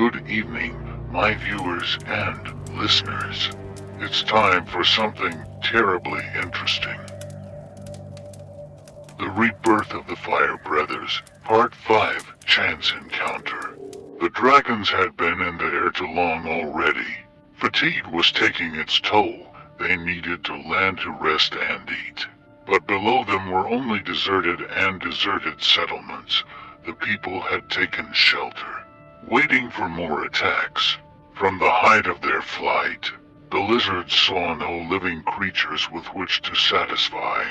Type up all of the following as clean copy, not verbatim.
Good evening, my viewers and listeners. It's time for something terribly interesting. The Rebirth of the Firebreathers, Part 5, Chance Encounter. The dragons had been in the air too long already. Fatigue was taking its toll. They needed to land to rest and eat. But below them were only deserted settlements. The people had taken shelter, waiting for more attacks. From the height of their flight, the lizards saw no living creatures with which to satisfy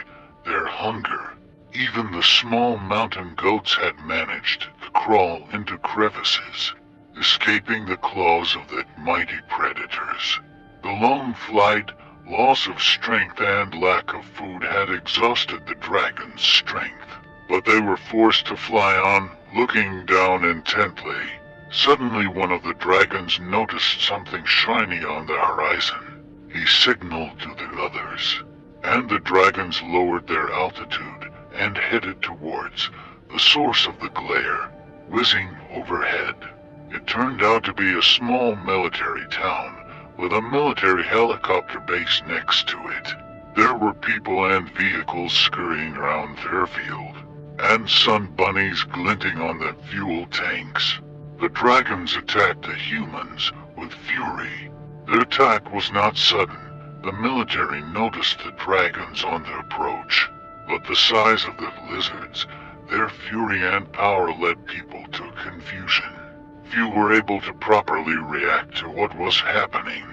their hunger. Even the small mountain goats had managed to crawl into crevices, escaping the claws of the mighty predators. The long flight, loss of strength, and lack of food had exhausted the dragon's strength, but they were forced to fly on, looking down intently. Suddenly one of the dragons noticed something shiny on the horizon. He signaled to the others, and the dragons lowered their altitude and headed towards the source of the glare, whizzing overhead. It turned out to be a small military town, with a military helicopter base next to it. There were people and vehicles scurrying around the airfield, and sun bunnies glinting on the fuel tanks. The dragons attacked the humans with fury. Their attack was not sudden. The military noticed the dragons on the approach, but the size of the lizards, their fury and power led people to confusion. Few were able to properly react to what was happening.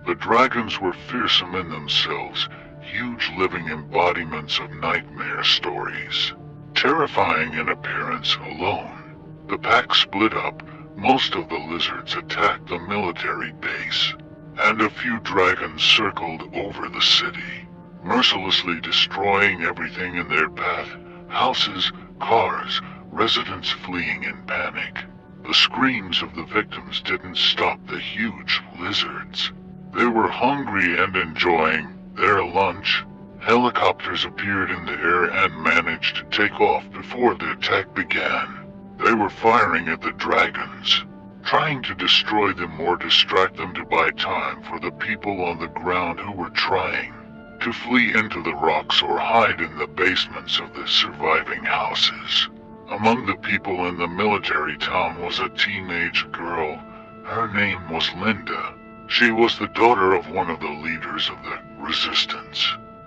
The dragons were fearsome in themselves, huge living embodiments of nightmare stories. Terrifying in appearance alone, the pack split up. Most of the lizards attacked the military base, and a few dragons circled over the city, mercilessly destroying everything in their path: houses, cars, residents fleeing in panic. The screams of the victims didn't stop the huge lizards. They were hungry and enjoying their lunch. Helicopters appeared in the air and managed to take off before the attack began. They were firing at the dragons, trying to destroy them or distract them to buy time for the people on the ground who were trying to flee into the rocks or hide in the basements of the surviving houses. Among the people in the military town was a teenage girl. Her name was Linda. She was the daughter of one of the leaders of the resistance.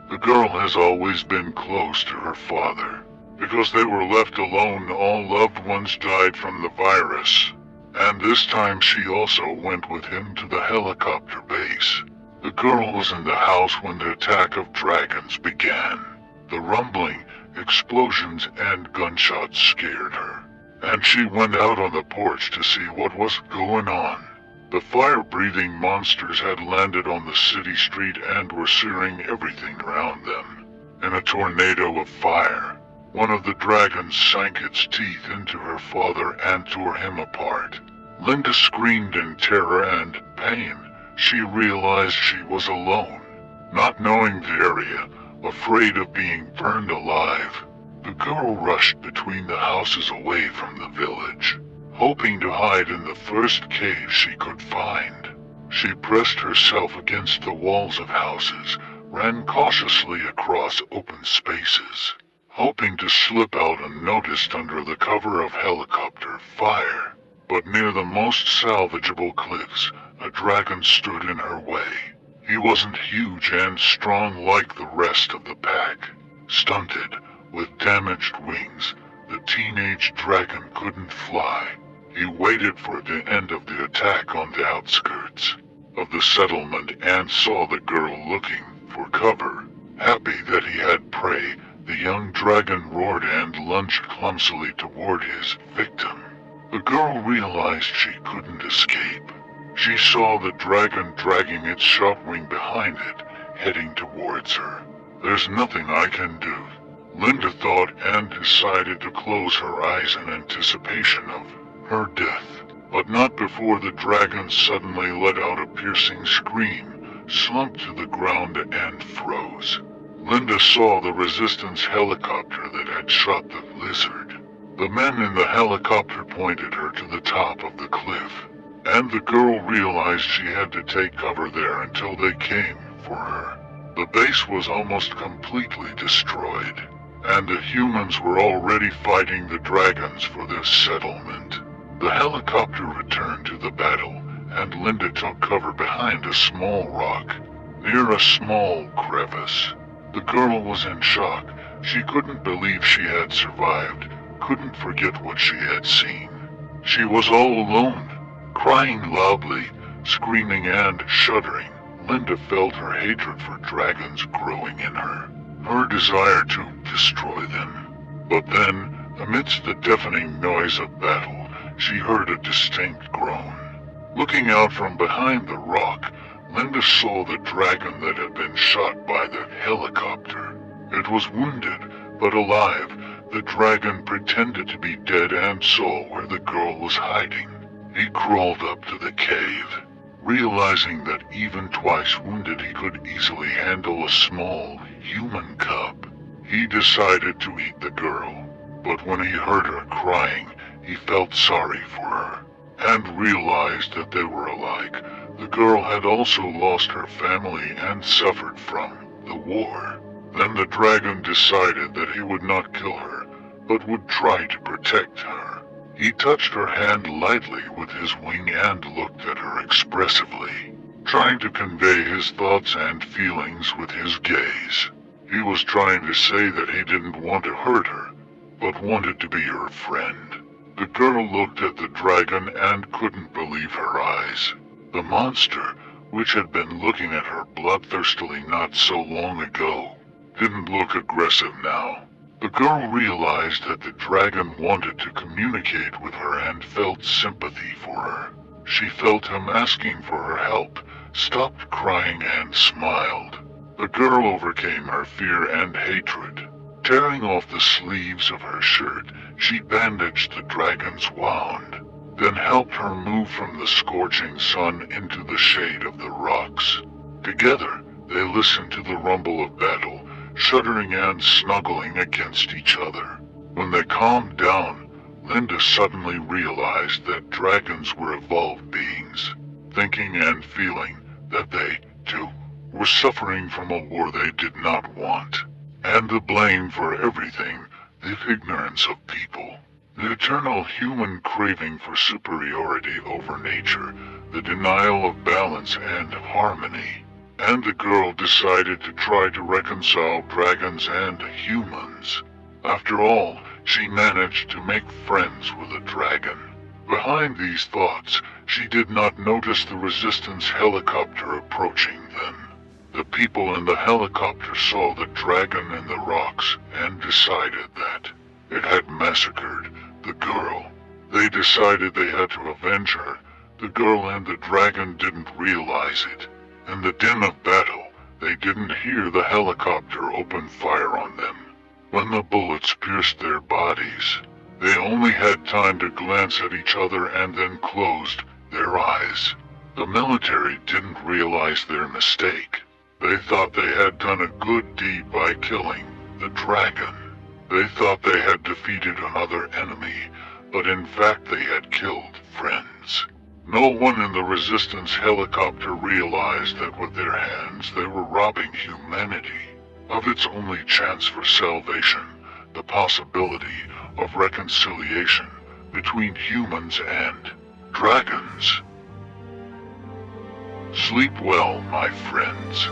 The girl has always been close to her father. Because they were left alone, all loved ones died from the virus. And this time she also went with him to the helicopter base. The girl was in the house when the attack of dragons began. The rumbling, explosions, and gunshots scared her, and she went out on the porch to see what was going on. The fire-breathing monsters had landed on the city street and were searing everything around them. In a tornado of fire, one of the dragons sank its teeth into her father and tore him apart. Linda screamed in terror and pain. She realized she was alone, not knowing the area, afraid of being burned alive. The girl rushed between the houses away from the village, hoping to hide in the first cave she could find. She pressed herself against the walls of houses, ran cautiously across open spaces, hoping to slip out unnoticed under the cover of helicopter fire. But near the most salvageable cliffs, a dragon stood in her way. He wasn't huge and strong like the rest of the pack. Stunted, with damaged wings, the teenage dragon couldn't fly. He waited for the end of the attack on the outskirts of the settlement and saw the girl looking for cover. Happy that he had prey, the young dragon roared and lunged clumsily toward his victim. The girl realized she couldn't escape. She saw the dragon dragging its sharp wing behind it, heading towards her. There's nothing I can do, Linda thought, and decided to close her eyes in anticipation of her death. But not before the dragon suddenly let out a piercing scream, slumped to the ground, and froze. Linda saw the resistance helicopter that had shot the lizard. The men in the helicopter pointed her to the top of the cliff, and the girl realized she had to take cover there until they came for her. The base was almost completely destroyed, and the humans were already fighting the dragons for this settlement. The helicopter returned to the battle, and Linda took cover behind a small rock, near a small crevice. The girl was in shock. She couldn't believe she had survived, couldn't forget what she had seen. She was all alone, crying loudly, screaming and shuddering. Linda felt her hatred for dragons growing in her, her desire to destroy them. But then, amidst the deafening noise of battle, she heard a distinct groan. Looking out from behind the rock, Linda saw the dragon that had been shot by the helicopter. It was wounded, but alive. The dragon pretended to be dead and saw where the girl was hiding. He crawled up to the cave. Realizing that even twice wounded he could easily handle a small human cub, he decided to eat the girl. But when he heard her crying, he felt sorry for her, and realized that they were alike. The girl had also lost her family and suffered from the war. Then the dragon decided that he would not kill her, but would try to protect her. He touched her hand lightly with his wing and looked at her expressively, trying to convey his thoughts and feelings with his gaze. He was trying to say that he didn't want to hurt her, but wanted to be her friend. The girl looked at the dragon and couldn't believe her eyes. The monster, which had been looking at her bloodthirstily not so long ago, didn't look aggressive now. The girl realized that the dragon wanted to communicate with her and felt sympathy for her. She felt him asking for her help, stopped crying and smiled. The girl overcame her fear and hatred. Tearing off the sleeves of her shirt, she bandaged the dragon's wound, then helped her move from the scorching sun into the shade of the rocks. Together, they listened to the rumble of battle, shuddering and snuggling against each other. When they calmed down, Linda suddenly realized that dragons were evolved beings, thinking and feeling that they, too, were suffering from a war they did not want, and the blame for everything, the ignorance of people, the eternal human craving for superiority over nature, the denial of balance and harmony. And the girl decided to try to reconcile dragons and humans. After all, she managed to make friends with a dragon. Behind these thoughts, she did not notice the resistance helicopter approaching them. The people in the helicopter saw the dragon in the rocks and decided that it had massacred the girl. They decided they had to avenge her. The girl and the dragon didn't realize it. In the din of battle, they didn't hear the helicopter open fire on them. When the bullets pierced their bodies, they only had time to glance at each other and then closed their eyes. The military didn't realize their mistake. They thought they had done a good deed by killing the dragon. They thought they had defeated another enemy, but in fact they had killed friends. No one in the resistance helicopter realized that with their hands they were robbing humanity of its only chance for salvation, the possibility of reconciliation between humans and dragons. Sleep well, my friends.